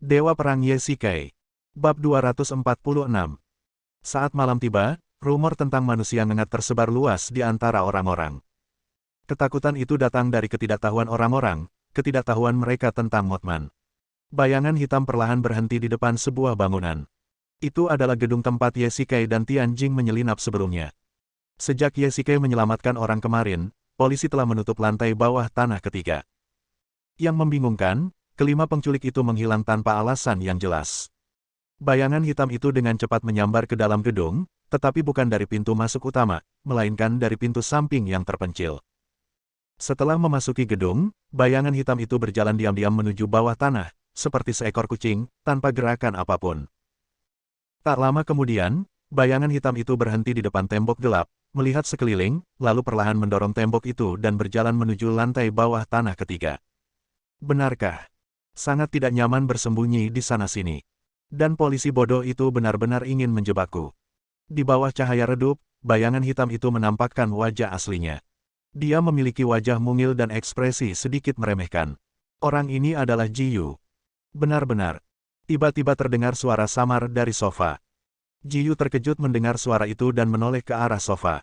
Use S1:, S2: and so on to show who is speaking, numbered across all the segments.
S1: Dewa Perang Ye-Shikai. Bab 246. Saat malam tiba, rumor tentang manusia ngengat tersebar luas di antara orang-orang. Ketakutan itu datang dari ketidaktahuan orang-orang, ketidaktahuan mereka tentang Mothman. Bayangan hitam perlahan berhenti di depan sebuah bangunan. Itu adalah gedung tempat Ye-Shikai dan Tianjing menyelinap sebelumnya. Sejak Ye-Shikai menyelamatkan orang kemarin, polisi telah menutup lantai bawah tanah ketiga. Yang membingungkan, kelima penculik itu menghilang tanpa alasan yang jelas. Bayangan hitam itu dengan cepat menyambar ke dalam gedung, tetapi bukan dari pintu masuk utama, melainkan dari pintu samping yang terpencil. Setelah memasuki gedung, bayangan hitam itu berjalan diam-diam menuju bawah tanah, seperti seekor kucing, tanpa gerakan apapun. Tak lama kemudian, bayangan hitam itu berhenti di depan tembok gelap, melihat sekeliling, lalu perlahan mendorong tembok itu dan berjalan menuju lantai bawah tanah ketiga. Benarkah? Sangat tidak nyaman bersembunyi di sana-sini. Dan polisi bodoh itu benar-benar ingin menjebakku. Di bawah cahaya redup, bayangan hitam itu menampakkan wajah aslinya. Dia memiliki wajah mungil dan ekspresi sedikit meremehkan. Orang ini adalah Ji Yu. Benar-benar. Tiba-tiba terdengar suara samar dari sofa. Ji Yu terkejut mendengar suara itu dan menoleh ke arah sofa.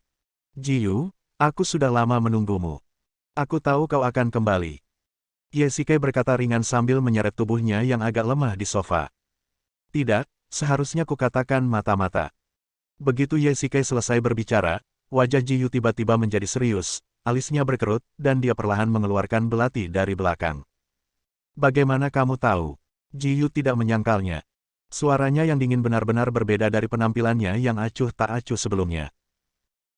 S1: Ji Yu, aku sudah lama menunggumu. Aku tahu kau akan kembali. Ye-Shikai berkata ringan sambil menyeret tubuhnya yang agak lemah di sofa. Tidak, seharusnya kukatakan mata-mata. Begitu Ye-Shikai selesai berbicara, wajah Ji Yu tiba-tiba menjadi serius, alisnya berkerut, dan dia perlahan mengeluarkan belati dari belakang. Bagaimana kamu tahu? Ji Yu tidak menyangkalnya. Suaranya yang dingin benar-benar berbeda dari penampilannya yang acuh tak acuh sebelumnya.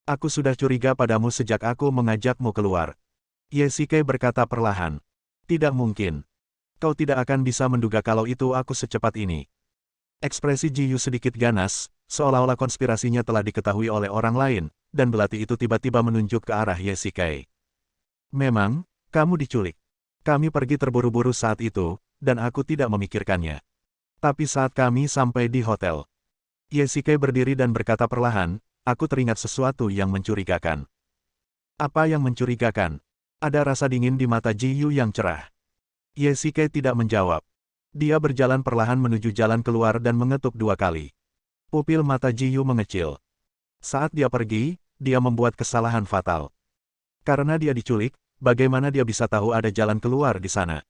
S1: Aku sudah curiga padamu sejak aku mengajakmu keluar. Ye-Shikai berkata perlahan. Tidak mungkin. Kau tidak akan bisa menduga kalau itu aku secepat ini. Ekspresi Ji Yu sedikit ganas, seolah-olah konspirasinya telah diketahui oleh orang lain, dan belati itu tiba-tiba menunjuk ke arah Ye-Shikai. Memang, kamu diculik. Kami pergi terburu-buru saat itu, dan aku tidak memikirkannya. Tapi saat kami sampai di hotel, Ye-Shikai berdiri dan berkata perlahan, aku teringat sesuatu yang mencurigakan. Apa yang mencurigakan? Ada rasa dingin di mata Ji Yu yang cerah. Ye-Shikai tidak menjawab. Dia berjalan perlahan menuju jalan keluar dan mengetuk 2 kali. Pupil mata Ji Yu mengecil. Saat dia pergi, dia membuat kesalahan fatal. Karena dia diculik, bagaimana dia bisa tahu ada jalan keluar di sana?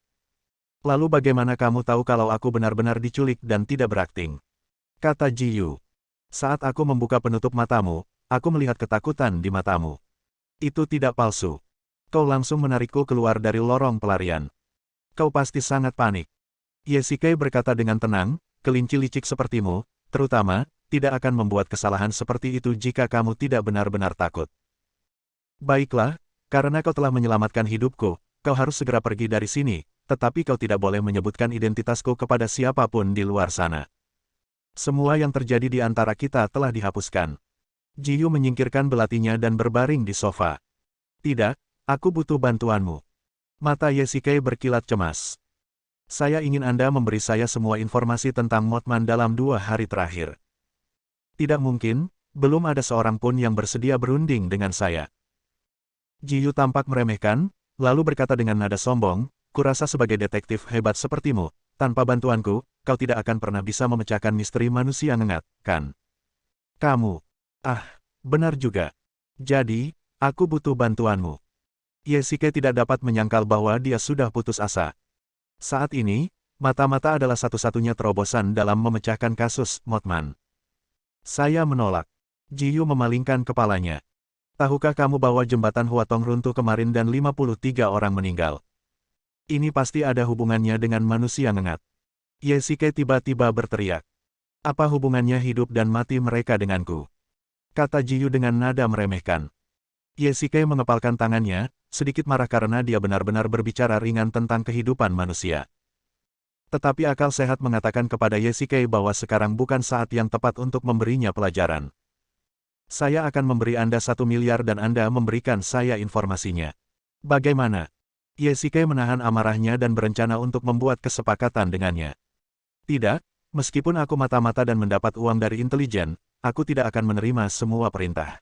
S1: Lalu bagaimana kamu tahu kalau aku benar-benar diculik dan tidak berakting? Kata Ji Yu. Saat aku membuka penutup matamu, aku melihat ketakutan di matamu. Itu tidak palsu. Kau langsung menarikku keluar dari lorong pelarian. Kau pasti sangat panik. Ye-Shikai berkata dengan tenang, kelinci licik sepertimu, terutama, tidak akan membuat kesalahan seperti itu jika kamu tidak benar-benar takut. Baiklah, karena kau telah menyelamatkan hidupku, kau harus segera pergi dari sini, tetapi kau tidak boleh menyebutkan identitasku kepada siapapun di luar sana. Semua yang terjadi di antara kita telah dihapuskan. Ji Yu menyingkirkan belatinya dan berbaring di sofa. Tidak. Aku butuh bantuanmu. Mata Ye-Shikai berkilat cemas. Saya ingin Anda memberi saya semua informasi tentang Mothman dalam 2 hari terakhir. Tidak mungkin, belum ada seorang pun yang bersedia berunding dengan saya. Ji Yu tampak meremehkan, lalu berkata dengan nada sombong, kurasa sebagai detektif hebat sepertimu, tanpa bantuanku, kau tidak akan pernah bisa memecahkan misteri manusia ngengat, kan? Kamu. Benar juga. Jadi, aku butuh bantuanmu. Ye-Shikai tidak dapat menyangkal bahwa dia sudah putus asa. Saat ini, mata-mata adalah satu-satunya terobosan dalam memecahkan kasus Mothman. Saya menolak. Ji Yu memalingkan kepalanya. Tahukah kamu bahwa jembatan Huatong runtuh kemarin dan 53 orang meninggal? Ini pasti ada hubungannya dengan manusia ngengat. Ye-Shikai tiba-tiba berteriak. Apa hubungannya hidup dan mati mereka denganku? Kata Ji Yu dengan nada meremehkan. Ye-Shikai mengepalkan tangannya, sedikit marah karena dia benar-benar berbicara ringan tentang kehidupan manusia. Tetapi akal sehat mengatakan kepada Ye-Shikai bahwa sekarang bukan saat yang tepat untuk memberinya pelajaran. Saya akan memberi Anda 1 miliar dan Anda memberikan saya informasinya. Bagaimana? Ye-Shikai menahan amarahnya dan berencana untuk membuat kesepakatan dengannya. Tidak, meskipun aku mata-mata dan mendapat uang dari intelijen, aku tidak akan menerima semua perintah.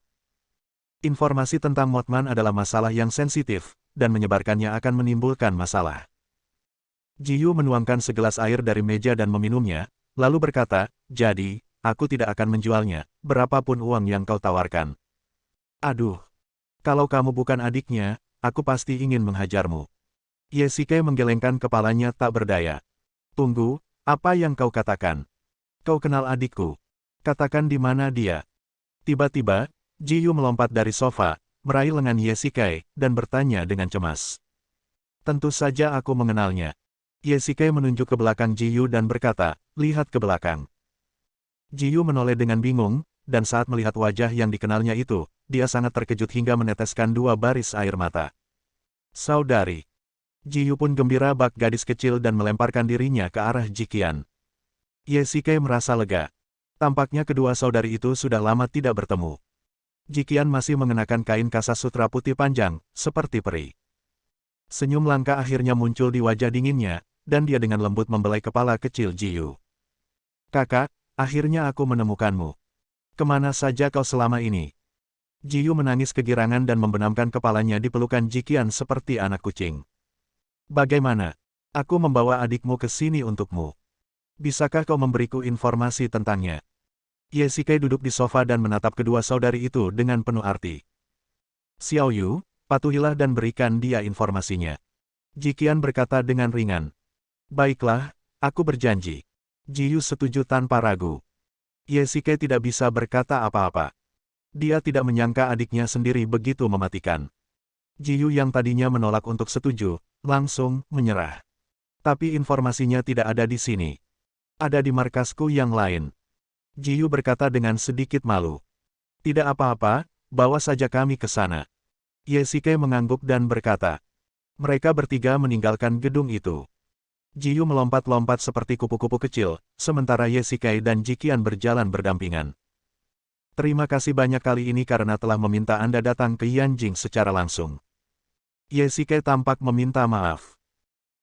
S1: Informasi tentang Mothman adalah masalah yang sensitif, dan menyebarkannya akan menimbulkan masalah. Ji Yu menuangkan segelas air dari meja dan meminumnya, lalu berkata, jadi, aku tidak akan menjualnya, berapapun uang yang kau tawarkan. Aduh, kalau kamu bukan adiknya, aku pasti ingin menghajarmu. Ye Shike menggelengkan kepalanya tak berdaya. Tunggu, apa yang kau katakan? Kau kenal adikku. Katakan di mana dia. Tiba-tiba, Ji Yu melompat dari sofa, meraih lengan Ye Shike, dan bertanya dengan cemas. Tentu saja aku mengenalnya. Ye Shike menunjuk ke belakang Ji Yu dan berkata, lihat ke belakang. Ji Yu menoleh dengan bingung, dan saat melihat wajah yang dikenalnya itu, dia sangat terkejut hingga meneteskan 2 baris air mata. Saudari. Ji Yu pun gembira bak gadis kecil dan melemparkan dirinya ke arah Ji Qian. Ye Shike merasa lega. Tampaknya kedua saudari itu sudah lama tidak bertemu. Ji Qian masih mengenakan kain kasas sutra putih panjang, seperti peri. Senyum langka akhirnya muncul di wajah dinginnya, dan dia dengan lembut membelai kepala kecil Ji Yu. Kakak, akhirnya aku menemukanmu. Kemana saja kau selama ini? Ji Yu menangis kegirangan dan membenamkan kepalanya di pelukan Ji Qian seperti anak kucing. Bagaimana? Aku membawa adikmu ke sini untukmu. Bisakah kau memberiku informasi tentangnya? Ye Shike duduk di sofa dan menatap kedua saudari itu dengan penuh arti. Xiao Yu, patuhilah dan berikan dia informasinya. Ji Qian berkata dengan ringan. Baiklah, aku berjanji. Ji Yu setuju tanpa ragu. Ye Shike tidak bisa berkata apa-apa. Dia tidak menyangka adiknya sendiri begitu mematikan. Ji Yu yang tadinya menolak untuk setuju, langsung menyerah. Tapi informasinya tidak ada di sini. Ada di markasku yang lain. Ji Yu berkata dengan sedikit malu. Tidak apa-apa, bawa saja kami ke sana. Ye Shike mengangguk dan berkata. Mereka bertiga meninggalkan gedung itu. Ji Yu melompat-lompat seperti kupu-kupu kecil, sementara Ye Shike dan Ji Qian berjalan berdampingan. Terima kasih banyak kali ini karena telah meminta Anda datang ke Yanjing secara langsung. Ye Shike tampak meminta maaf.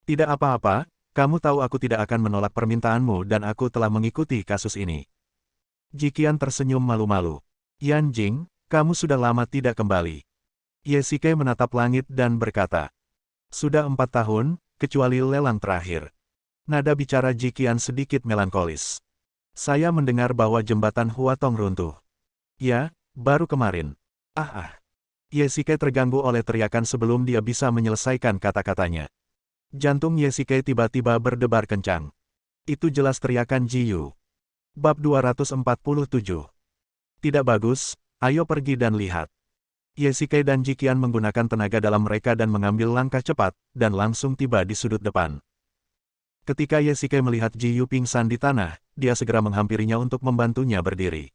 S1: Tidak apa-apa, kamu tahu aku tidak akan menolak permintaanmu dan aku telah mengikuti kasus ini. Ji Qian tersenyum malu-malu. Yanjing, kamu sudah lama tidak kembali. Ye Shike menatap langit dan berkata. Sudah 4 tahun, kecuali lelang terakhir. Nada bicara Ji Qian sedikit melankolis. Saya mendengar bahwa jembatan Huatong runtuh. Ya, baru kemarin. Ye Shike terganggu oleh teriakan sebelum dia bisa menyelesaikan kata-katanya. Jantung Ye Shike tiba-tiba berdebar kencang. Itu jelas teriakan Ji Yu. Bab 247. Tidak bagus, ayo pergi dan lihat. Ye Shike dan Ji Qian menggunakan tenaga dalam mereka dan mengambil langkah cepat, dan langsung tiba di sudut depan. Ketika Ye Shike melihat Ji Yu pingsan di tanah, dia segera menghampirinya untuk membantunya berdiri.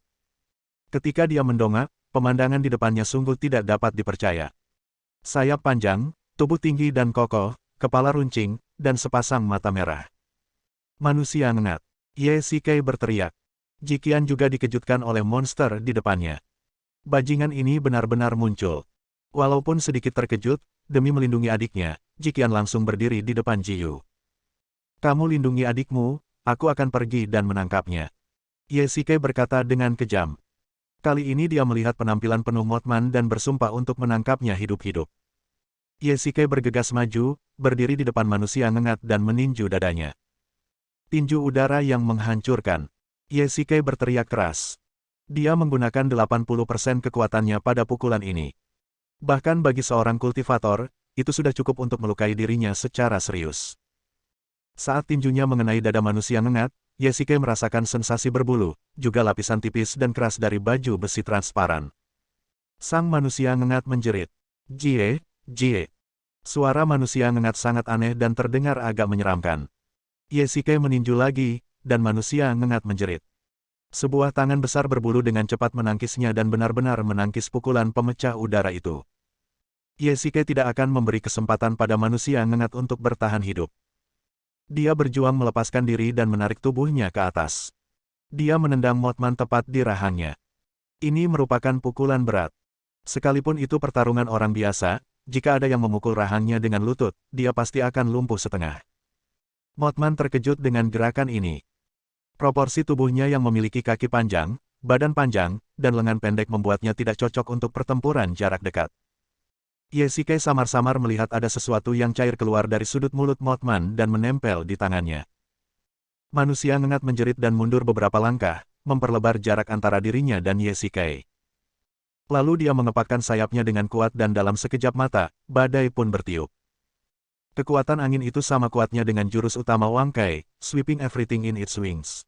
S1: Ketika dia mendongak, pemandangan di depannya sungguh tidak dapat dipercaya. Sayap panjang, tubuh tinggi dan kokoh, kepala runcing, dan sepasang mata merah. Manusia ngengat. Ye Shike berteriak. Ji Qian juga dikejutkan oleh monster di depannya. Bajingan ini benar-benar muncul. Walaupun sedikit terkejut, demi melindungi adiknya, Ji Qian langsung berdiri di depan Ji Yu. Kamu lindungi adikmu, aku akan pergi dan menangkapnya. Ye Shike berkata dengan kejam. Kali ini dia melihat penampilan penuh Mothman dan bersumpah untuk menangkapnya hidup-hidup. Ye Shike bergegas maju, berdiri di depan manusia ngengat dan meninju dadanya. Tinju udara yang menghancurkan. Ye Shike berteriak keras. Dia menggunakan 80% kekuatannya pada pukulan ini. Bahkan bagi seorang kultivator, itu sudah cukup untuk melukai dirinya secara serius. Saat tinjunya mengenai dada manusia ngengat, Ye Shike merasakan sensasi berbulu, juga lapisan tipis dan keras dari baju besi transparan. Sang manusia ngengat menjerit. Jie, Jie. Suara manusia ngengat sangat aneh dan terdengar agak menyeramkan. Ye Shike meninju lagi, dan manusia ngengat menjerit. Sebuah tangan besar berbulu dengan cepat menangkisnya dan benar-benar menangkis pukulan pemecah udara itu. Ye Shike tidak akan memberi kesempatan pada manusia ngengat untuk bertahan hidup. Dia berjuang melepaskan diri dan menarik tubuhnya ke atas. Dia menendang Mothman tepat di rahangnya. Ini merupakan pukulan berat. Sekalipun itu pertarungan orang biasa, jika ada yang memukul rahangnya dengan lutut, dia pasti akan lumpuh setengah. Mothman terkejut dengan gerakan ini. Proporsi tubuhnya yang memiliki kaki panjang, badan panjang, dan lengan pendek membuatnya tidak cocok untuk pertempuran jarak dekat. Ye Shikai samar-samar melihat ada sesuatu yang cair keluar dari sudut mulut Mothman dan menempel di tangannya. Manusia ngengat menjerit dan mundur beberapa langkah, memperlebar jarak antara dirinya dan Ye Shikai. Lalu dia mengepakkan sayapnya dengan kuat dan dalam sekejap mata, badai pun bertiup. Kekuatan angin itu sama kuatnya dengan jurus utama Wang Kai, sweeping everything in its wings.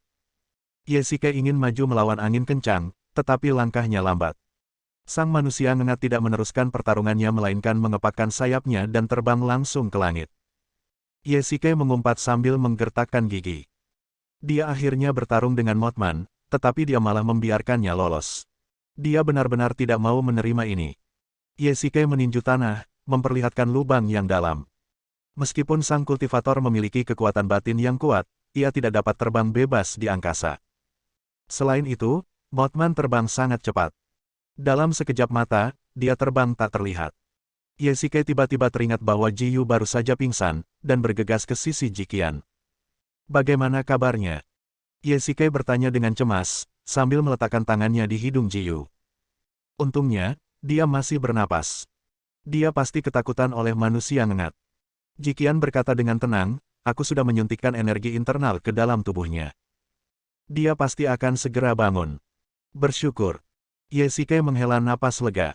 S1: Ye Shikai ingin maju melawan angin kencang, tetapi langkahnya lambat. Sang manusia ngengat tidak meneruskan pertarungannya melainkan mengepakkan sayapnya dan terbang langsung ke langit. Ye Shikai mengumpat sambil menggertakkan gigi. Dia akhirnya bertarung dengan Mothman, tetapi dia malah membiarkannya lolos. Dia benar-benar tidak mau menerima ini. Ye Shikai meninju tanah, memperlihatkan lubang yang dalam. Meskipun sang kultivator memiliki kekuatan batin yang kuat, ia tidak dapat terbang bebas di angkasa. Selain itu, Mothman terbang sangat cepat. Dalam sekejap mata, dia terbang tak terlihat. Ye Shikai tiba-tiba teringat bahwa Ji Yu baru saja pingsan, dan bergegas ke sisi Ji Qian. Bagaimana kabarnya? Ye Shikai bertanya dengan cemas, sambil meletakkan tangannya di hidung Ji Yu. Untungnya, dia masih bernapas. Dia pasti ketakutan oleh manusia ngengat. Ji Qian berkata dengan tenang, aku sudah menyuntikkan energi internal ke dalam tubuhnya. Dia pasti akan segera bangun. Bersyukur. Ye Shikai menghela napas lega.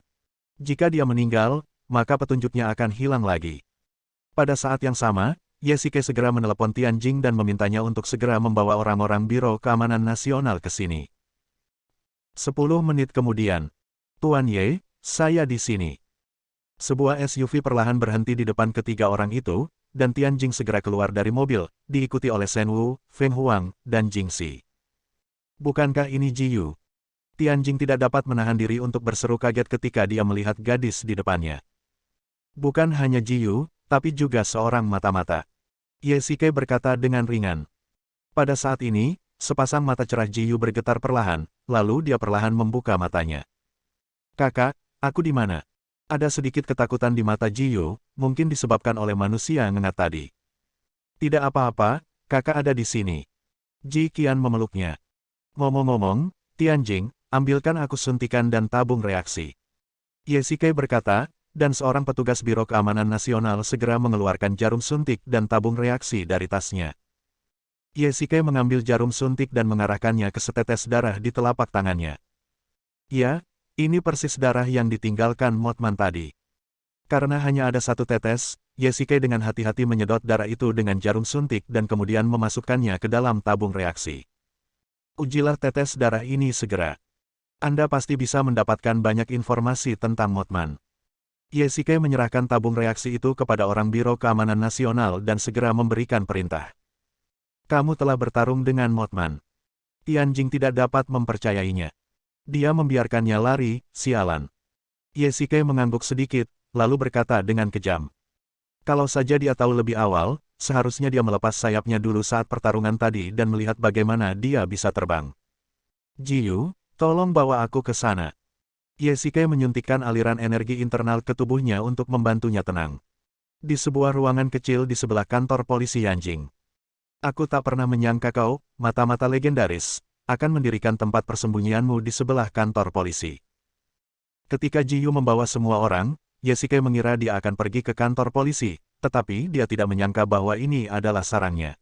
S1: Jika dia meninggal, maka petunjuknya akan hilang lagi. Pada saat yang sama, Ye Shikai segera menelepon Tianjing dan memintanya untuk segera membawa orang-orang Biro Keamanan Nasional ke sini. 10 menit kemudian. Tuan Ye, saya di sini. Sebuah SUV perlahan berhenti di depan ketiga orang itu, dan Tianjing segera keluar dari mobil, diikuti oleh Shen Wu, Feng Huang, dan Jing Si. Bukankah ini Ji Yu? Tianjing tidak dapat menahan diri untuk berseru kaget ketika dia melihat gadis di depannya. Bukan hanya Ji Yu, tapi juga seorang mata-mata. Ye Shikai berkata dengan ringan. Pada saat ini, sepasang mata cerah Ji Yu bergetar perlahan, lalu dia perlahan membuka matanya. Kakak, aku di mana? Ada sedikit ketakutan di mata Ji Yu, mungkin disebabkan oleh manusia ngengat tadi. Tidak apa-apa, kakak ada di sini. Ji Qian memeluknya. Ngomong-ngomong, Tianjing, ambilkan aku suntikan dan tabung reaksi. Ye Shikai berkata, dan seorang petugas Biro Keamanan Nasional segera mengeluarkan jarum suntik dan tabung reaksi dari tasnya. Ye Shikai mengambil jarum suntik dan mengarahkannya ke setetes darah di telapak tangannya. Ya, ini persis darah yang ditinggalkan Mothman tadi. Karena hanya ada satu tetes, Ye Shikai dengan hati-hati menyedot darah itu dengan jarum suntik dan kemudian memasukkannya ke dalam tabung reaksi. Ujilah tetes darah ini segera. Anda pasti bisa mendapatkan banyak informasi tentang Mothman. Ye Shikai menyerahkan tabung reaksi itu kepada orang Biro Keamanan Nasional dan segera memberikan perintah. Kamu telah bertarung dengan Mothman. Tianjing tidak dapat mempercayainya. Dia membiarkannya lari, sialan. Ye Shikai mengangguk sedikit, lalu berkata dengan kejam. Kalau saja dia tahu lebih awal, seharusnya dia melepas sayapnya dulu saat pertarungan tadi dan melihat bagaimana dia bisa terbang. Ji Yu, tolong bawa aku ke sana. Ye Shikai menyuntikkan aliran energi internal ke tubuhnya untuk membantunya tenang. Di sebuah ruangan kecil di sebelah kantor polisi Yanjing. Aku tak pernah menyangka kau, mata-mata legendaris, akan mendirikan tempat persembunyianmu di sebelah kantor polisi. Ketika Ji Yu membawa semua orang, Ye Shikai mengira dia akan pergi ke kantor polisi, tetapi dia tidak menyangka bahwa ini adalah sarangnya.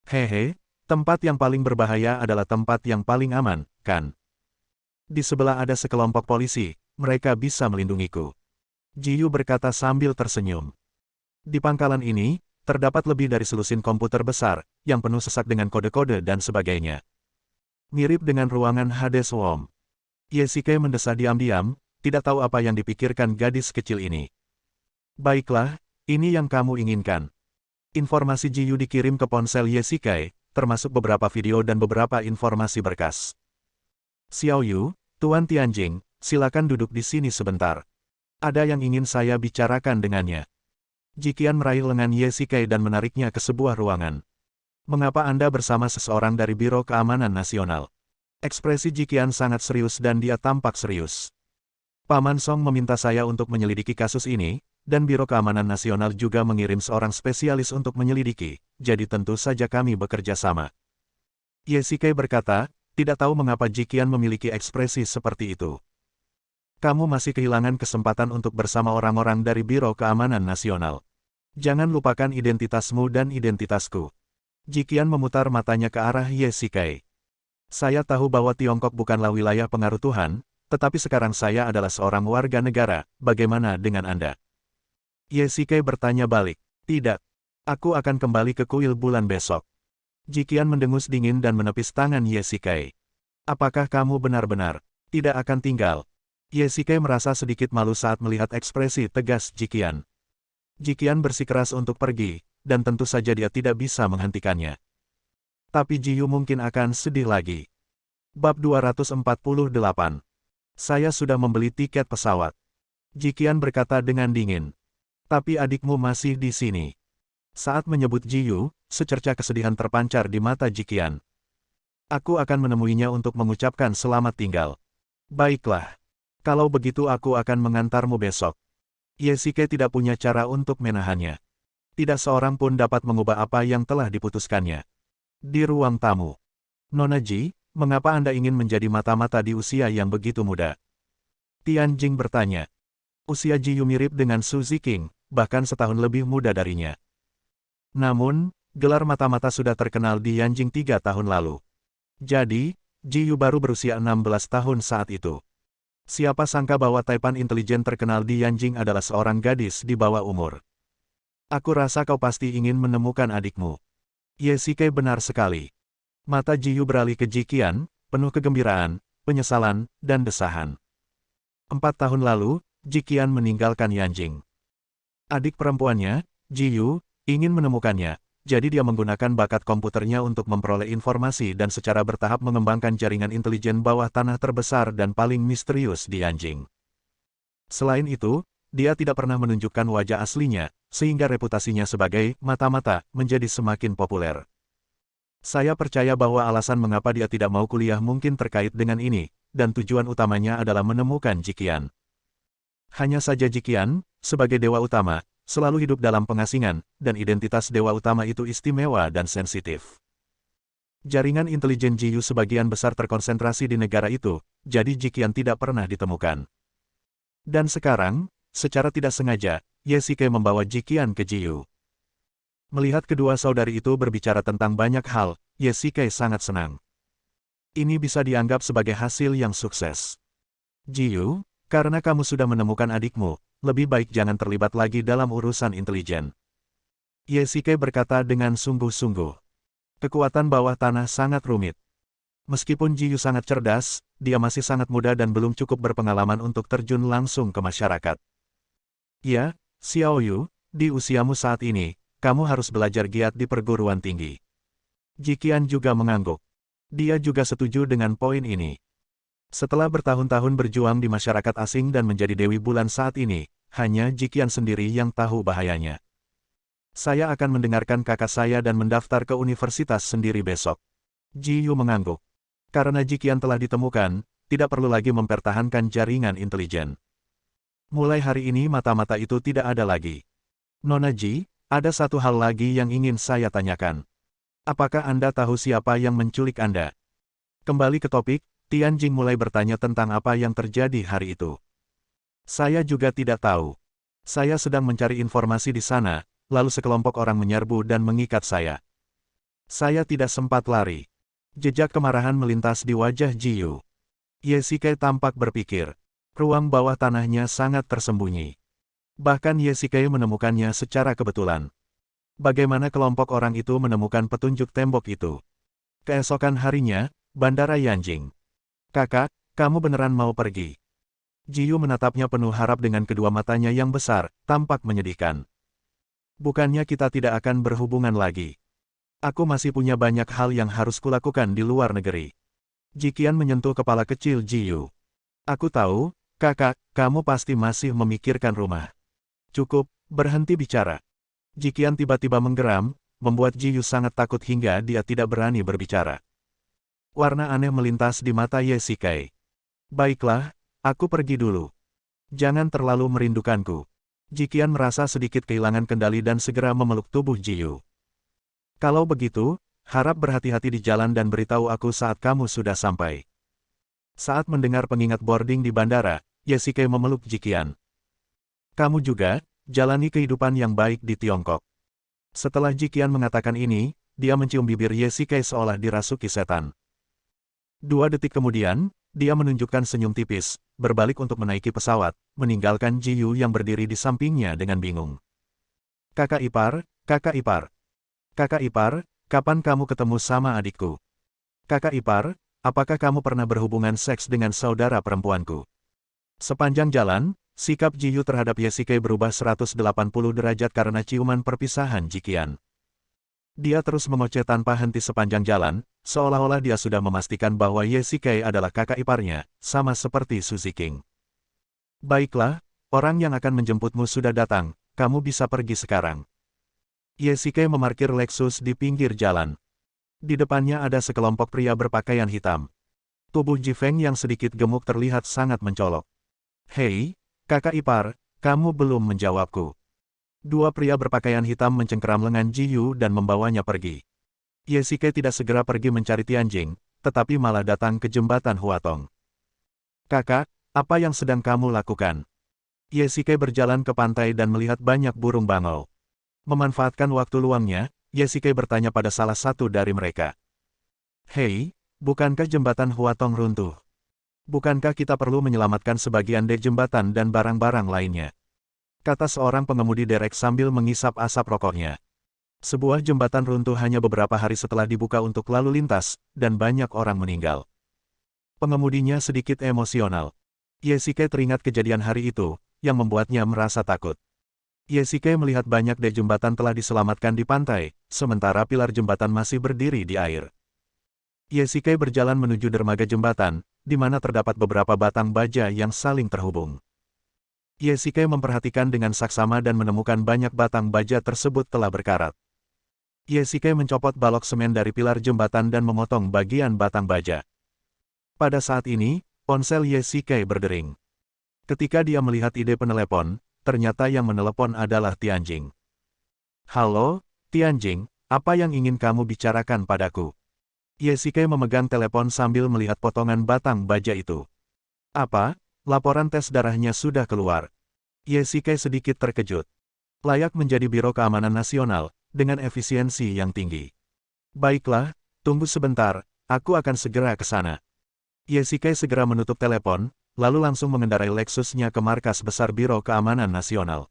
S1: Hehe, tempat yang paling berbahaya adalah tempat yang paling aman, kan? Di sebelah ada sekelompok polisi, mereka bisa melindungiku. Ji Yu berkata sambil tersenyum. Di pangkalan ini, terdapat lebih dari selusin komputer besar, yang penuh sesak dengan kode-kode dan sebagainya. Mirip dengan ruangan Hades Worm. Ye Shikai mendesah diam-diam, tidak tahu apa yang dipikirkan gadis kecil ini. Baiklah, ini yang kamu inginkan. Informasi Ji Yu dikirim ke ponsel Ye Shikai, termasuk beberapa video dan beberapa informasi berkas. Xiao Yu, Tuan Tianjing, silakan duduk di sini sebentar. Ada yang ingin saya bicarakan dengannya. Ji Qian meraih lengan Ye Shikai dan menariknya ke sebuah ruangan. Mengapa Anda bersama seseorang dari Biro Keamanan Nasional? Ekspresi Ji Qian sangat serius dan dia tampak serius. Paman Song meminta saya untuk menyelidiki kasus ini, dan Biro Keamanan Nasional juga mengirim seorang spesialis untuk menyelidiki, jadi tentu saja kami bekerja sama. Ye Shikai berkata, tidak tahu mengapa Ji Qian memiliki ekspresi seperti itu. Kamu masih kehilangan kesempatan untuk bersama orang-orang dari Biro Keamanan Nasional. Jangan lupakan identitasmu dan identitasku. Jiqian memutar matanya ke arah Ye Shikai. Saya tahu bahwa Tiongkok bukanlah wilayah pengaruh Tuhan, tetapi sekarang saya adalah seorang warga negara, bagaimana dengan Anda? Ye Shikai bertanya balik. Tidak. Aku akan kembali ke kuil bulan besok. Jiqian mendengus dingin dan menepis tangan Ye Shikai. Apakah kamu benar-benar tidak akan tinggal? Ye Shikai merasa sedikit malu saat melihat ekspresi tegas Jiqian. Jiqian bersikeras untuk pergi, dan tentu saja dia tidak bisa menghentikannya. Tapi Jiyu mungkin akan sedih lagi. Bab 248. Saya sudah membeli tiket pesawat. Jiqian berkata dengan dingin. Tapi adikmu masih di sini. Saat menyebut Jiyu, secerca kesedihan terpancar di mata Jiqian. Aku akan menemuinya untuk mengucapkan selamat tinggal. Baiklah. Kalau begitu aku akan mengantarmu besok. Ye Shikai tidak punya cara untuk menahannya. Tidak seorang pun dapat mengubah apa yang telah diputuskannya. Di ruang tamu. Nona Ji, mengapa Anda ingin menjadi mata-mata di usia yang begitu muda? Tian Jing bertanya. Usia Jiyu mirip dengan Su Ziqing, bahkan setahun lebih muda darinya. Namun, gelar mata-mata sudah terkenal di Yanjing 3 tahun lalu. Jadi, Jiyu baru berusia 16 tahun saat itu. Siapa sangka bahwa taipan intelijen terkenal di Yanjing adalah seorang gadis di bawah umur. Aku rasa kau pasti ingin menemukan adikmu. Ye Shikai benar sekali. Mata Jiyu beralih ke Jiqian, penuh kegembiraan, penyesalan, dan desahan. 4 tahun lalu, Jiqian meninggalkan Yanjing. Adik perempuannya, Jiyu, ingin menemukannya, jadi dia menggunakan bakat komputernya untuk memperoleh informasi dan secara bertahap mengembangkan jaringan intelijen bawah tanah terbesar dan paling misterius di Yanjing. Selain itu, dia tidak pernah menunjukkan wajah aslinya, sehingga reputasinya sebagai mata-mata menjadi semakin populer. Saya percaya bahwa alasan mengapa dia tidak mau kuliah mungkin terkait dengan ini, dan tujuan utamanya adalah menemukan Jiqian. Hanya saja Jiqian, sebagai dewa utama, selalu hidup dalam pengasingan, dan identitas dewa utama itu istimewa dan sensitif. Jaringan intelijen Jiyu sebagian besar terkonsentrasi di negara itu, jadi Jiqian tidak pernah ditemukan. Dan sekarang, secara tidak sengaja, Ye Shikai membawa Jiqian ke Jiyu. Melihat kedua saudari itu berbicara tentang banyak hal, Ye Shikai sangat senang. Ini bisa dianggap sebagai hasil yang sukses. Jiyu, karena kamu sudah menemukan adikmu, lebih baik jangan terlibat lagi dalam urusan intelijen. Ye Shikai berkata dengan sungguh-sungguh. Kekuatan bawah tanah sangat rumit. Meskipun Jiyu sangat cerdas, dia masih sangat muda dan belum cukup berpengalaman untuk terjun langsung ke masyarakat. Ya, Xiao Yu, di usiamu saat ini, kamu harus belajar giat di perguruan tinggi. Jiqian juga mengangguk. Dia juga setuju dengan poin ini. Setelah bertahun-tahun berjuang di masyarakat asing dan menjadi Dewi Bulan saat ini, hanya Jiqian sendiri yang tahu bahayanya. Saya akan mendengarkan kakak saya dan mendaftar ke universitas sendiri besok. Jiyu mengangguk. Karena Jiqian telah ditemukan, tidak perlu lagi mempertahankan jaringan intelijen. Mulai hari ini mata-mata itu tidak ada lagi. Nona Ji, ada satu hal lagi yang ingin saya tanyakan. Apakah Anda tahu siapa yang menculik Anda? Kembali ke topik, Tian Jing mulai bertanya tentang apa yang terjadi hari itu. Saya juga tidak tahu. Saya sedang mencari informasi di sana, lalu sekelompok orang menyerbu dan mengikat saya. Saya tidak sempat lari. Jejak kemarahan melintas di wajah Jiyu. Ye Shikai tampak berpikir. Ruang bawah tanahnya sangat tersembunyi. Bahkan Ye Shikai menemukannya secara kebetulan. Bagaimana kelompok orang itu menemukan petunjuk tembok itu? Keesokan harinya, Bandara Yanjing. Kakak, kamu beneran mau pergi? Jiyu menatapnya penuh harap dengan kedua matanya yang besar, tampak menyedihkan. Bukannya kita tidak akan berhubungan lagi. Aku masih punya banyak hal yang harus kulakukan di luar negeri. Jiqian menyentuh kepala kecil Jiyu. Aku tahu, kakak, kamu pasti masih memikirkan rumah. Cukup, berhenti bicara. Jiqian tiba-tiba menggeram, membuat Jiyu sangat takut hingga dia tidak berani berbicara. Warna aneh melintas di mata Ye Shikai. Baiklah, aku pergi dulu. Jangan terlalu merindukanku. Jiqian merasa sedikit kehilangan kendali dan segera memeluk tubuh Jiyu. Kalau begitu, harap berhati-hati di jalan dan beritahu aku saat kamu sudah sampai. Saat mendengar pengingat boarding di bandara, Ye Shikai memeluk Jiqian. Kamu juga, jalani kehidupan yang baik di Tiongkok. Setelah Jiqian mengatakan ini, dia mencium bibir Ye Shikai seolah dirasuki setan. 2 detik kemudian, dia menunjukkan senyum tipis, berbalik untuk menaiki pesawat, meninggalkan Ji Yu yang berdiri di sampingnya dengan bingung. Kakak ipar, kakak ipar. Kakak ipar, kapan kamu ketemu sama adikku? Kakak ipar, apakah kamu pernah berhubungan seks dengan saudara perempuanku? Sepanjang jalan, sikap Ji Yu terhadap Ye Shikai berubah 180 derajat karena ciuman perpisahan Jiqian. Dia terus mengoceh tanpa henti sepanjang jalan, seolah-olah dia sudah memastikan bahwa Ye Shikai adalah kakak iparnya, sama seperti Su Ziqing. Baiklah, orang yang akan menjemputmu sudah datang, kamu bisa pergi sekarang. Ye Shikai memarkir Lexus di pinggir jalan. Di depannya ada sekelompok pria berpakaian hitam. Tubuh Ji Feng yang sedikit gemuk terlihat sangat mencolok. Hei, kakak ipar, kamu belum menjawabku. 2 pria berpakaian hitam mencengkeram lengan Ji Yu dan membawanya pergi. Ye Shikai tidak segera pergi mencari Tianjing, tetapi malah datang ke jembatan Huatong. Kakak, apa yang sedang kamu lakukan? Ye Shikai berjalan ke pantai dan melihat banyak burung bangau. Memanfaatkan waktu luangnya, Ye Shikai bertanya pada salah satu dari mereka. Hei, bukankah jembatan Huatong runtuh? Bukankah kita perlu menyelamatkan sebagian dek jembatan dan barang-barang lainnya? Kata seorang pengemudi derek sambil mengisap asap rokoknya. Sebuah jembatan runtuh hanya beberapa hari setelah dibuka untuk lalu lintas, dan banyak orang meninggal. Pengemudinya sedikit emosional. Ye Shikai teringat kejadian hari itu, yang membuatnya merasa takut. Ye Shikai melihat banyak dek jembatan telah diselamatkan di pantai, sementara pilar jembatan masih berdiri di air. Ye Shikai berjalan menuju dermaga jembatan, di mana terdapat beberapa batang baja yang saling terhubung. Ye Shikai memperhatikan dengan saksama dan menemukan banyak batang baja tersebut telah berkarat. Ye Shikai mencopot balok semen dari pilar jembatan dan memotong bagian batang baja. Pada saat ini, ponsel Ye Shikai berdering. Ketika dia melihat ide penelepon, ternyata yang menelepon adalah Tianjing. Halo, Tianjing, apa yang ingin kamu bicarakan padaku? Ye Shikai memegang telepon sambil melihat potongan batang baja itu. Apa? Laporan tes darahnya sudah keluar. Ye Shikai sedikit terkejut. Layak menjadi Biro Keamanan Nasional, dengan efisiensi yang tinggi. Baiklah, tunggu sebentar, aku akan segera ke sana. Ye Shikai segera menutup telepon, lalu langsung mengendarai Lexusnya ke markas besar Biro Keamanan Nasional.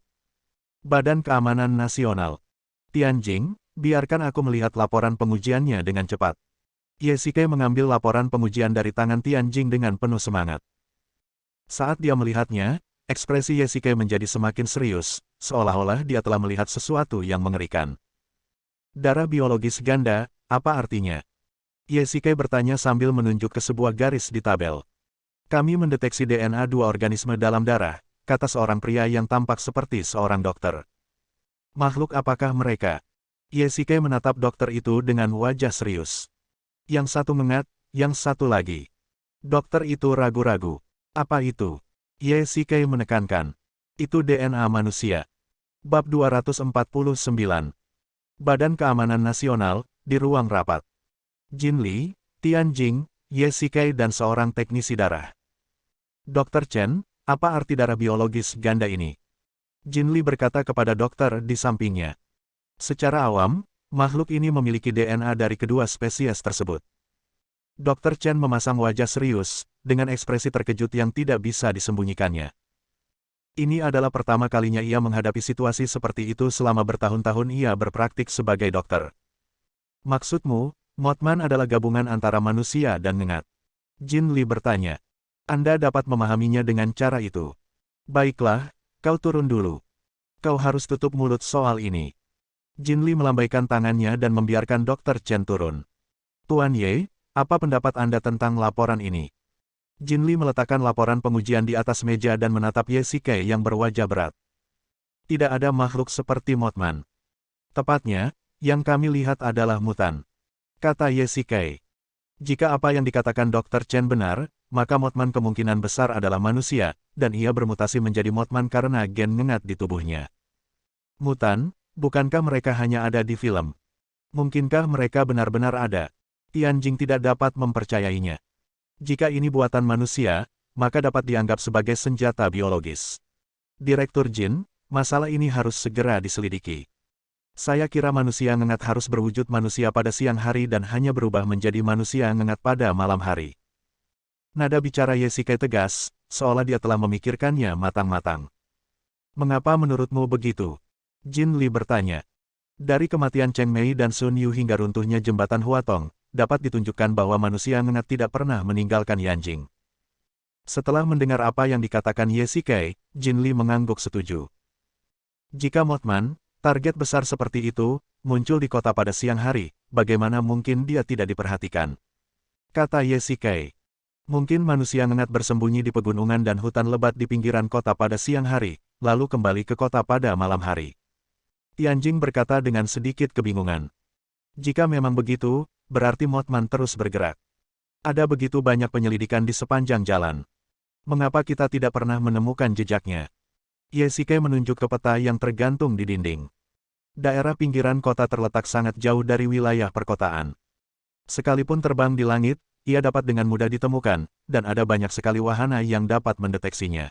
S1: Badan Keamanan Nasional. Tianjing, biarkan aku melihat laporan pengujiannya dengan cepat. Ye Shikai mengambil laporan pengujian dari tangan Tianjing dengan penuh semangat. Saat dia melihatnya, ekspresi Ye Shikai menjadi semakin serius, seolah-olah dia telah melihat sesuatu yang mengerikan. Darah biologis ganda, apa artinya? Ye Shikai bertanya sambil menunjuk ke sebuah garis di tabel. Kami mendeteksi DNA 2 organisme dalam darah, kata seorang pria yang tampak seperti seorang dokter. Makhluk apakah mereka? Ye Shikai menatap dokter itu dengan wajah serius. Yang satu mengat, yang satu lagi. Dokter itu ragu-ragu. Apa itu? Ye Shikai menekankan. Itu DNA manusia. Bab 249. Badan Keamanan Nasional, di ruang rapat. Jin Li, Tianjing, Ye Shikai dan seorang teknisi darah. Dr. Chen, apa arti darah biologis ganda ini? Jin Li berkata kepada dokter di sampingnya. Secara awam, makhluk ini memiliki DNA dari kedua spesies tersebut. Dr. Chen memasang wajah serius, dengan ekspresi terkejut yang tidak bisa disembunyikannya. Ini adalah pertama kalinya ia menghadapi situasi seperti itu selama bertahun-tahun ia berpraktik sebagai dokter. Maksudmu, Mothman adalah gabungan antara manusia dan ngengat? Jin Li bertanya. Anda dapat memahaminya dengan cara itu. Baiklah, kau turun dulu. Kau harus tutup mulut soal ini. Jin Li melambaikan tangannya dan membiarkan Dr. Chen turun. Tuan Ye, apa pendapat Anda tentang laporan ini? Jin Li meletakkan laporan pengujian di atas meja dan menatap Ye Shikai yang berwajah berat. Tidak ada makhluk seperti Mothman. Tepatnya, yang kami lihat adalah mutan. Kata Ye Shikai. Jika apa yang dikatakan Dr. Chen benar, maka Mothman kemungkinan besar adalah manusia, dan ia bermutasi menjadi Mothman karena gen ngengat di tubuhnya. Mutan, bukankah mereka hanya ada di film? Mungkinkah mereka benar-benar ada? Tianjing tidak dapat mempercayainya. Jika ini buatan manusia, maka dapat dianggap sebagai senjata biologis. Direktur Jin, masalah ini harus segera diselidiki. Saya kira manusia ngengat harus berwujud manusia pada siang hari dan hanya berubah menjadi manusia ngengat pada malam hari. Nada bicara Yesikai tegas, seolah dia telah memikirkannya matang-matang. Mengapa menurutmu begitu? Jin Li bertanya. Dari kematian Cheng Mei dan Sun Yu hingga runtuhnya jembatan Huatong, dapat ditunjukkan bahwa manusia ngengat tidak pernah meninggalkan Yanjing. Setelah mendengar apa yang dikatakan Yesikai, Jin Li mengangguk setuju. Jika Mothman, target besar seperti itu, muncul di kota pada siang hari, bagaimana mungkin dia tidak diperhatikan? Kata Yesikai. Mungkin manusia ngengat bersembunyi di pegunungan dan hutan lebat di pinggiran kota pada siang hari, lalu kembali ke kota pada malam hari. Tianjing berkata dengan sedikit kebingungan. Jika memang begitu, berarti Mothman terus bergerak. Ada begitu banyak penyelidikan di sepanjang jalan. Mengapa kita tidak pernah menemukan jejaknya? Yesikai menunjuk ke peta yang tergantung di dinding. Daerah pinggiran kota terletak sangat jauh dari wilayah perkotaan. Sekalipun terbang di langit, ia dapat dengan mudah ditemukan, dan ada banyak sekali wahana yang dapat mendeteksinya.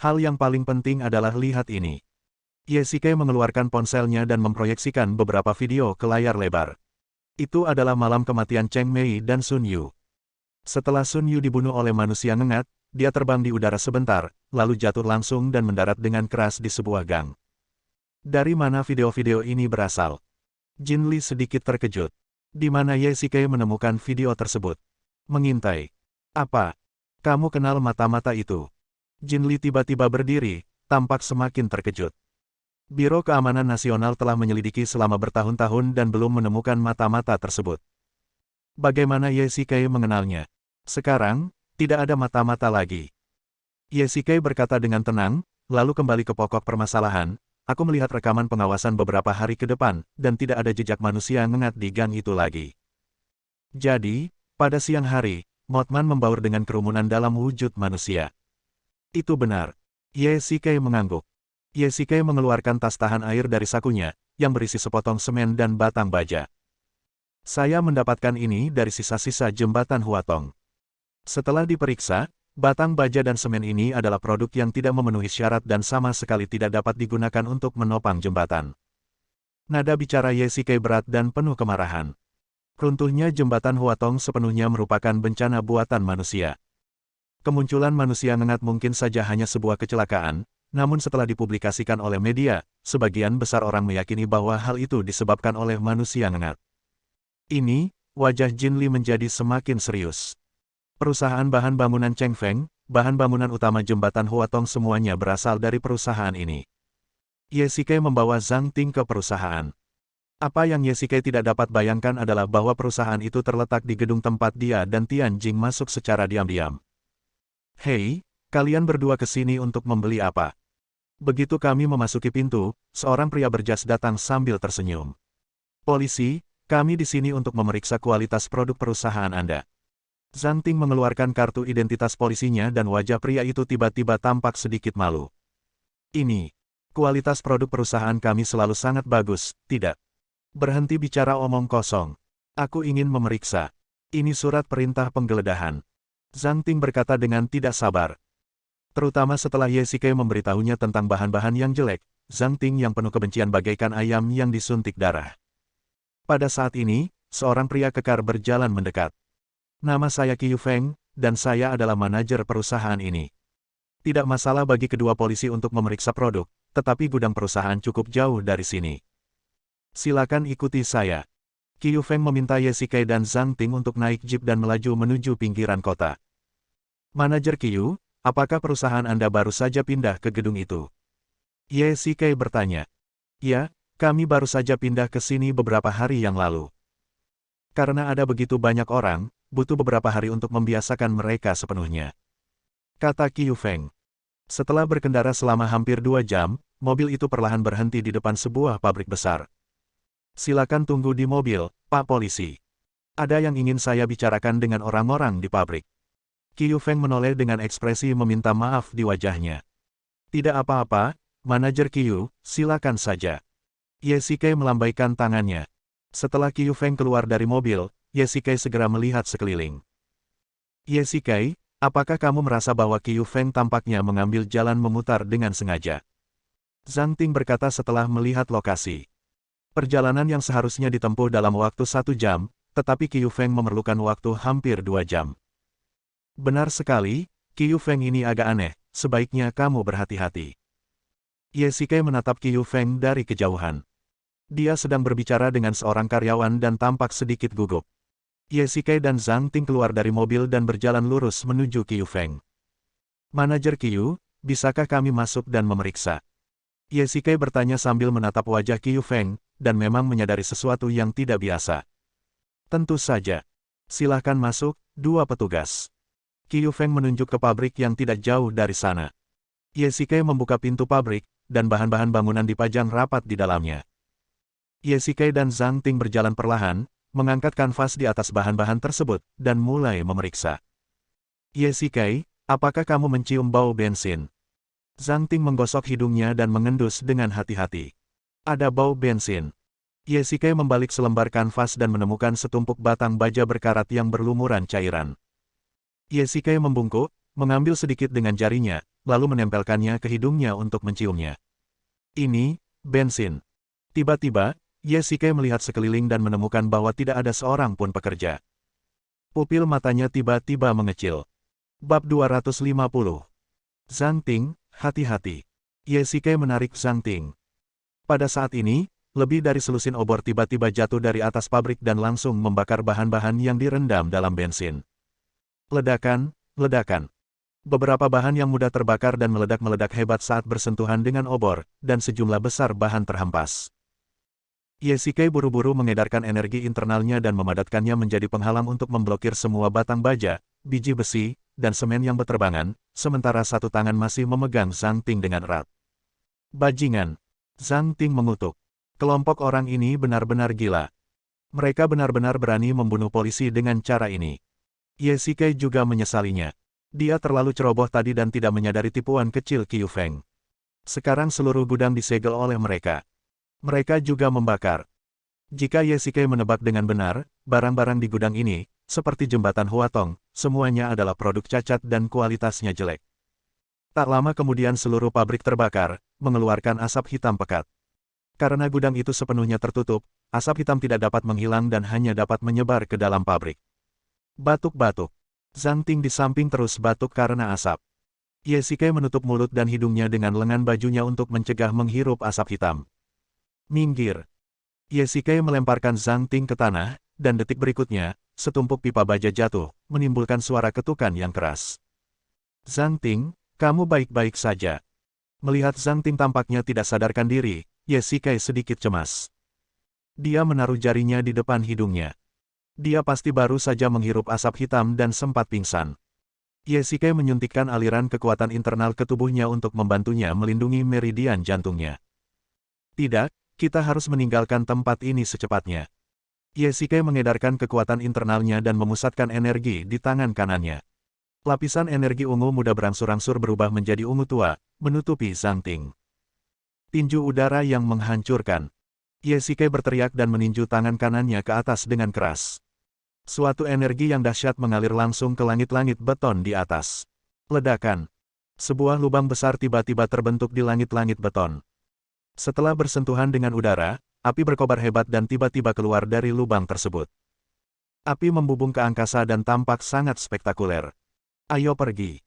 S1: Hal yang paling penting adalah lihat ini. Yesikai mengeluarkan ponselnya dan memproyeksikan beberapa video ke layar lebar. Itu adalah malam kematian Cheng Mei dan Sun Yu. Setelah Sun Yu dibunuh oleh manusia ngengat, dia terbang di udara sebentar, lalu jatuh langsung dan mendarat dengan keras di sebuah gang. Dari mana video-video ini berasal? Jin Li sedikit terkejut. Di mana Yesikai menemukan video tersebut? Mengintai. Apa? Kamu kenal mata-mata itu? Jin Li tiba-tiba berdiri, tampak semakin terkejut. Biro Keamanan Nasional telah menyelidiki selama bertahun-tahun dan belum menemukan mata-mata tersebut. Bagaimana Yesikai mengenalnya? Sekarang, tidak ada mata-mata lagi. Yesikai berkata dengan tenang, lalu kembali ke pokok permasalahan. Aku melihat rekaman pengawasan beberapa hari ke depan, dan tidak ada jejak manusia ngengat di gang itu lagi. Jadi, pada siang hari, Mothman membaur dengan kerumunan dalam wujud manusia. Itu benar. Yesikai mengangguk. Yesikai mengeluarkan tas tahan air dari sakunya, yang berisi sepotong semen dan batang baja. Saya mendapatkan ini dari sisa-sisa jembatan Huatong. Setelah diperiksa, batang baja dan semen ini adalah produk yang tidak memenuhi syarat dan sama sekali tidak dapat digunakan untuk menopang jembatan. Nada bicara Yesikai berat dan penuh kemarahan. Runtuhnya jembatan Huatong sepenuhnya merupakan bencana buatan manusia. Kemunculan manusia ngengat mungkin saja hanya sebuah kecelakaan, namun setelah dipublikasikan oleh media, sebagian besar orang meyakini bahwa hal itu disebabkan oleh manusia ngengat. Ini, wajah Jin Li menjadi semakin serius. Perusahaan bahan bangunan Cheng Feng, bahan bangunan utama jembatan Huatong semuanya berasal dari perusahaan ini. Yesikai membawa Zhang Ting ke perusahaan. Apa yang Yesikai tidak dapat bayangkan adalah bahwa perusahaan itu terletak di gedung tempat dia dan Tianjing masuk secara diam-diam. Hei, kalian berdua ke sini untuk membeli apa? Begitu kami memasuki pintu, seorang pria berjas datang sambil tersenyum. Polisi, kami di sini untuk memeriksa kualitas produk perusahaan Anda. Zhang Ting mengeluarkan kartu identitas polisinya dan wajah pria itu tiba-tiba tampak sedikit malu. Ini, kualitas produk perusahaan kami selalu sangat bagus, tidak? Berhenti bicara omong kosong. Aku ingin memeriksa. Ini surat perintah penggeledahan. Zhang Ting berkata dengan tidak sabar. Terutama setelah Yesikai memberitahunya tentang bahan-bahan yang jelek, Zhang Ting yang penuh kebencian bagaikan ayam yang disuntik darah. Pada saat ini, seorang pria kekar berjalan mendekat. Nama saya Qiu Feng, dan saya adalah manajer perusahaan ini. Tidak masalah bagi kedua polisi untuk memeriksa produk, tetapi gudang perusahaan cukup jauh dari sini. Silakan ikuti saya. Qiu Feng meminta Yesikai dan Zhang Ting untuk naik jeep dan melaju menuju pinggiran kota. Manajer Qiu, apakah perusahaan Anda baru saja pindah ke gedung itu? Yesikai bertanya. Ya, kami baru saja pindah ke sini beberapa hari yang lalu. Karena ada begitu banyak orang, butuh beberapa hari untuk membiasakan mereka sepenuhnya. Kata Qiu Feng. Setelah berkendara selama hampir 2 jam, mobil itu perlahan berhenti di depan sebuah pabrik besar. Silakan tunggu di mobil, Pak Polisi. Ada yang ingin saya bicarakan dengan orang-orang di pabrik. Qiu Feng menoleh dengan ekspresi meminta maaf di wajahnya. Tidak apa-apa, Manajer Qiu, silakan saja. Yesikai melambaikan tangannya. Setelah Qiu Feng keluar dari mobil, Yesikai segera melihat sekeliling. Yesikai, Apakah kamu merasa bahwa Qiu Feng tampaknya mengambil jalan memutar dengan sengaja? Zhang Ting berkata setelah melihat lokasi. Perjalanan yang seharusnya ditempuh dalam waktu 1 jam, tetapi Qiu Feng memerlukan waktu hampir 2 jam. Benar sekali, Qiu Feng ini agak aneh, sebaiknya kamu berhati-hati. Ye Shikai menatap Qiu Feng dari kejauhan. Dia sedang berbicara dengan seorang karyawan dan tampak sedikit gugup. Ye Shikai dan Zhang Ting keluar dari mobil dan berjalan lurus menuju Qiu Feng. Manajer Qiu, bisakah kami masuk dan memeriksa? Ye Shikai bertanya sambil menatap wajah Qiu Feng, dan memang menyadari sesuatu yang tidak biasa. Tentu saja. Silahkan masuk, 2 petugas. Qiu Feng menunjuk ke pabrik yang tidak jauh dari sana. Ye Shikai membuka pintu pabrik, dan bahan-bahan bangunan dipajang rapat di dalamnya. Ye Shikai dan Zhang Ting berjalan perlahan, mengangkat kanvas di atas bahan-bahan tersebut, dan mulai memeriksa. Ye Shikai, apakah kamu mencium bau bensin? Zhang Ting menggosok hidungnya dan mengendus dengan hati-hati. Ada bau bensin. Ye Shikai membalik selembar kanvas dan menemukan setumpuk batang baja berkarat yang berlumuran cairan. Ye Shikai membungkuk, mengambil sedikit dengan jarinya, lalu menempelkannya ke hidungnya untuk menciumnya. Ini, bensin. Tiba-tiba, Ye Shikai melihat sekeliling dan menemukan bahwa tidak ada seorang pun pekerja. Pupil matanya tiba-tiba mengecil. Bab 250. Zhang Ting, hati-hati. Ye Shikai menarik Zhang Ting. Pada saat ini, lebih dari selusin obor tiba-tiba jatuh dari atas pabrik dan langsung membakar bahan-bahan yang direndam dalam bensin. Ledakan, ledakan. Beberapa bahan yang mudah terbakar dan meledak-meledak hebat saat bersentuhan dengan obor, dan sejumlah besar bahan terhempas. Ye Shikai buru-buru mengedarkan energi internalnya dan memadatkannya menjadi penghalang untuk memblokir semua batang baja, biji besi, dan semen yang berterbangan, sementara satu tangan masih memegang Zhang Ting dengan erat. Bajingan! Zhang Ting mengutuk. Kelompok orang ini benar-benar gila. Mereka benar-benar berani membunuh polisi dengan cara ini. Ye Shikai juga menyesalinya. Dia terlalu ceroboh tadi dan tidak menyadari tipuan kecil Qiu Feng. Sekarang seluruh gudang disegel oleh mereka. Mereka juga membakar. Jika Ye Shikai menebak dengan benar, barang-barang di gudang ini, seperti jembatan Huatong, semuanya adalah produk cacat dan kualitasnya jelek. Tak lama kemudian seluruh pabrik terbakar, mengeluarkan asap hitam pekat. Karena gudang itu sepenuhnya tertutup, asap hitam tidak dapat menghilang dan hanya dapat menyebar ke dalam pabrik. Batuk-batuk. Zhang Ting di samping terus batuk karena asap. Ye Shikai menutup mulut dan hidungnya dengan lengan bajunya untuk mencegah menghirup asap hitam. Minggir. Ye Shikai melemparkan Zhang Ting ke tanah, dan detik berikutnya, setumpuk pipa baja jatuh, menimbulkan suara ketukan yang keras. Zhang Ting, kamu baik-baik saja. Melihat Zhang Ting tampaknya tidak sadarkan diri, Ye Shikai sedikit cemas. Dia menaruh jarinya di depan hidungnya. Dia pasti baru saja menghirup asap hitam dan sempat pingsan. Ye Shikai menyuntikkan aliran kekuatan internal ke tubuhnya untuk membantunya melindungi meridian jantungnya. Tidak, kita harus meninggalkan tempat ini secepatnya. Ye Shikai mengedarkan kekuatan internalnya dan memusatkan energi di tangan kanannya. Lapisan energi ungu muda berangsur-angsur berubah menjadi ungu tua, menutupi Zhang Ting. Tinju udara yang menghancurkan. Ye Shikai berteriak dan meninju tangan kanannya ke atas dengan keras. Suatu energi yang dahsyat mengalir langsung ke langit-langit beton di atas. Ledakan. Sebuah lubang besar tiba-tiba terbentuk di langit-langit beton. Setelah bersentuhan dengan udara, api berkobar hebat dan tiba-tiba keluar dari lubang tersebut. Api membubung ke angkasa dan tampak sangat spektakuler. Ayo pergi.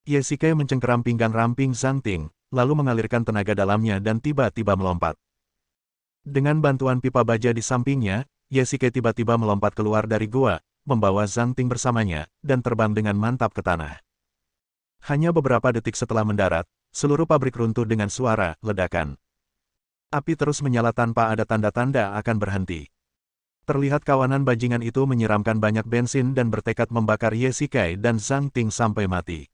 S1: Ye Shikai mencengkeram pinggang ramping Zhang Ting, lalu mengalirkan tenaga dalamnya dan tiba-tiba melompat. Dengan bantuan pipa baja di sampingnya, Ye Shikai tiba-tiba melompat keluar dari gua, membawa Zhang Ting bersamanya, dan terbang dengan mantap ke tanah. Hanya beberapa detik setelah mendarat, seluruh pabrik runtuh dengan suara ledakan. Api terus menyala tanpa ada tanda-tanda akan berhenti. Terlihat kawanan bajingan itu menyiramkan banyak bensin dan bertekad membakar Ye Shikai dan Zhang Ting sampai mati.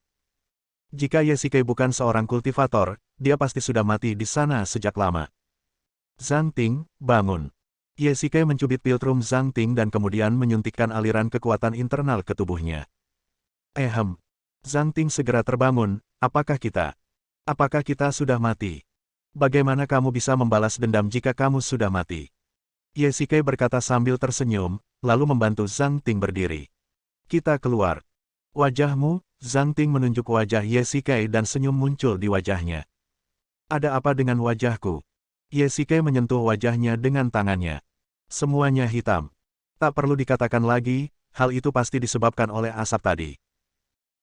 S1: Jika Ye Shikai bukan seorang kultivator, dia pasti sudah mati di sana sejak lama. Zhang Ting, bangun. Ye Shikai mencubit piltrum Zhang Ting dan kemudian menyuntikkan aliran kekuatan internal ke tubuhnya. Zhang Ting segera terbangun, apakah kita sudah mati? Bagaimana kamu bisa membalas dendam jika kamu sudah mati? Ye Shikai berkata sambil tersenyum, lalu membantu Zhang Ting berdiri. Kita keluar. Wajahmu, Zhang Ting menunjuk wajah Ye Shikai dan senyum muncul di wajahnya. Ada apa dengan wajahku? Ye Shikai menyentuh wajahnya dengan tangannya. Semuanya hitam. Tak perlu dikatakan lagi, hal itu pasti disebabkan oleh asap tadi.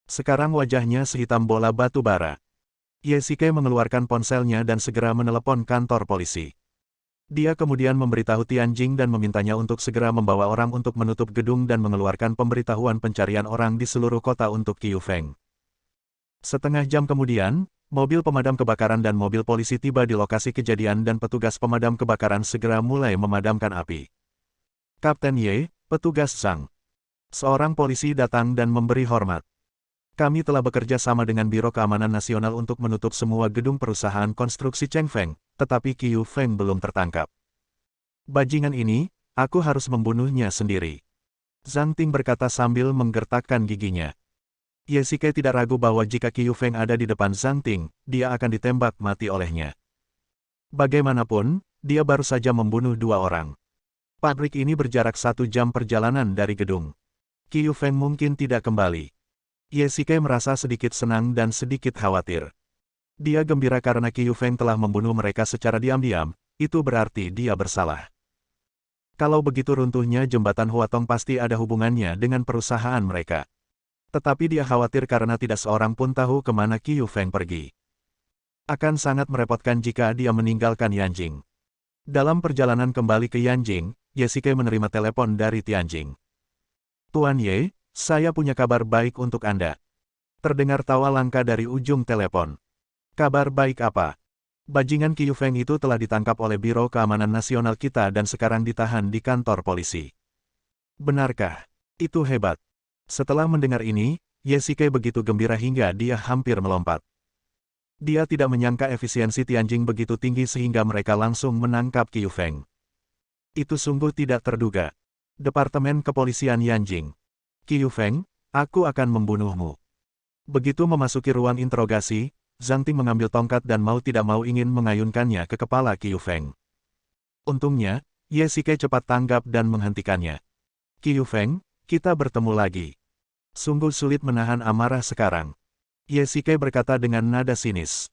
S1: Sekarang wajahnya sehitam bola batu bara. Ye Shikai mengeluarkan ponselnya dan segera menelepon kantor polisi. Dia kemudian memberitahu Tianjing dan memintanya untuk segera membawa orang untuk menutup gedung dan mengeluarkan pemberitahuan pencarian orang di seluruh kota untuk Qiu Feng. Setengah jam kemudian, mobil pemadam kebakaran dan mobil polisi tiba di lokasi kejadian dan petugas pemadam kebakaran segera mulai memadamkan api. Kapten Ye, petugas Zhang. Seorang polisi datang dan memberi hormat. Kami telah bekerja sama dengan Biro Keamanan Nasional untuk menutup semua gedung perusahaan konstruksi Cheng Feng, tetapi Qiu Feng belum tertangkap. Bajingan ini, aku harus membunuhnya sendiri. Zhang Ting berkata sambil menggertakkan giginya. Ye Shikai tidak ragu bahwa jika Qiu Feng ada di depan Zhang Ting, dia akan ditembak mati olehnya. Bagaimanapun, dia baru saja membunuh 2 orang. Pabrik ini berjarak 1 jam perjalanan dari gedung. Qiu Feng mungkin tidak kembali. Ye Shikai merasa sedikit senang dan sedikit khawatir. Dia gembira karena Qiu Feng telah membunuh mereka secara diam-diam, itu berarti dia bersalah. Kalau begitu runtuhnya jembatan Huatong pasti ada hubungannya dengan perusahaan mereka. Tetapi dia khawatir karena tidak seorang pun tahu kemana Qiu Feng pergi. Akan sangat merepotkan jika dia meninggalkan Yanjing. Dalam perjalanan kembali ke Yanjing, Ye Shikai menerima telepon dari Tianjing. Tuan Ye, saya punya kabar baik untuk Anda. Terdengar tawa langka dari ujung telepon. Kabar baik apa? Bajingan Qiu Feng itu telah ditangkap oleh Biro Keamanan Nasional kita dan sekarang ditahan di kantor polisi. Benarkah? Itu hebat. Setelah mendengar ini, Ye Shikai begitu gembira hingga dia hampir melompat. Dia tidak menyangka efisiensi Tianjing begitu tinggi sehingga mereka langsung menangkap Qiu Feng. Itu sungguh tidak terduga. Departemen Kepolisian Yanjing. Qiu Feng, aku akan membunuhmu. Begitu memasuki ruang interogasi, Zhang Ting mengambil tongkat dan mau tidak mau ingin mengayunkannya ke kepala Qiu Feng. Untungnya, Ye Shikai cepat tanggap dan menghentikannya. Qiu Feng, kita bertemu lagi. Sungguh sulit menahan amarah sekarang. Ye Shikai berkata dengan nada sinis.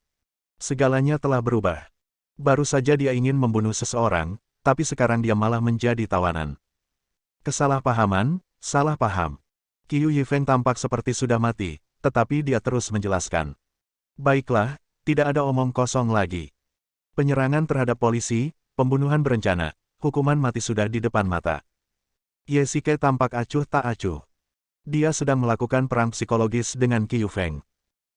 S1: Segalanya telah berubah. Baru saja dia ingin membunuh seseorang, tapi sekarang dia malah menjadi tawanan. Kesalahpahaman, salah paham. Qiu Yifeng tampak seperti sudah mati, tetapi dia terus menjelaskan. Baiklah, tidak ada omong kosong lagi. Penyerangan terhadap polisi, pembunuhan berencana, hukuman mati sudah di depan mata. Ye Shikai tampak acuh tak acuh. Dia sedang melakukan perang psikologis dengan Qiu Feng.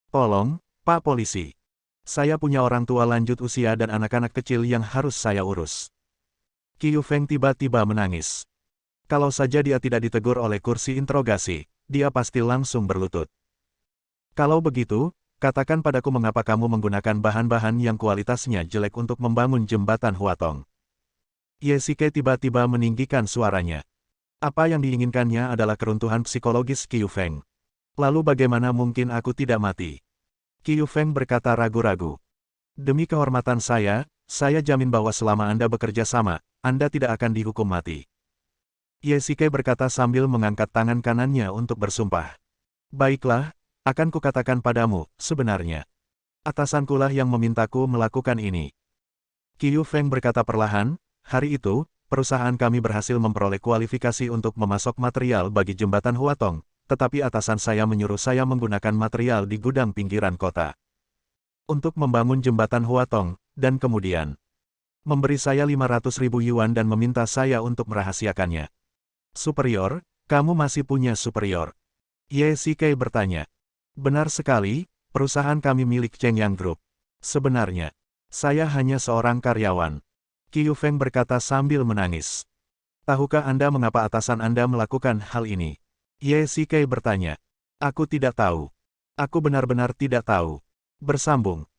S1: Tolong, Pak Polisi. Saya punya orang tua lanjut usia dan anak-anak kecil yang harus saya urus. Qiu Feng tiba-tiba menangis. Kalau saja dia tidak ditegur oleh kursi interogasi, dia pasti langsung berlutut. Kalau begitu, katakan padaku mengapa kamu menggunakan bahan-bahan yang kualitasnya jelek untuk membangun jembatan Huatong. Ye Shikai tiba-tiba meninggikan suaranya. Apa yang diinginkannya adalah keruntuhan psikologis Qiu Feng. Lalu bagaimana mungkin aku tidak mati? Qiu Feng berkata ragu-ragu. Demi kehormatan saya jamin bahwa selama Anda bekerja sama, Anda tidak akan dihukum mati. Ye Shikai berkata sambil mengangkat tangan kanannya untuk bersumpah. Baiklah, akan kukatakan padamu, sebenarnya. Atasankulah yang memintaku melakukan ini. Qiu Feng berkata perlahan, hari itu, perusahaan kami berhasil memperoleh kualifikasi untuk memasok material bagi jembatan Huatong, tetapi atasan saya menyuruh saya menggunakan material di gudang pinggiran kota. Untuk membangun jembatan Huatong, dan kemudian memberi saya 500.000 yuan dan meminta saya untuk merahasiakannya. Superior, kamu masih punya superior? Ye Shikai bertanya. Benar sekali, perusahaan kami milik Cheng Yang Group. Sebenarnya, saya hanya seorang karyawan. Qiu Feng berkata sambil menangis. Tahukah Anda mengapa atasan Anda melakukan hal ini? Ye Shikai bertanya. Aku tidak tahu. Aku benar-benar tidak tahu. Bersambung.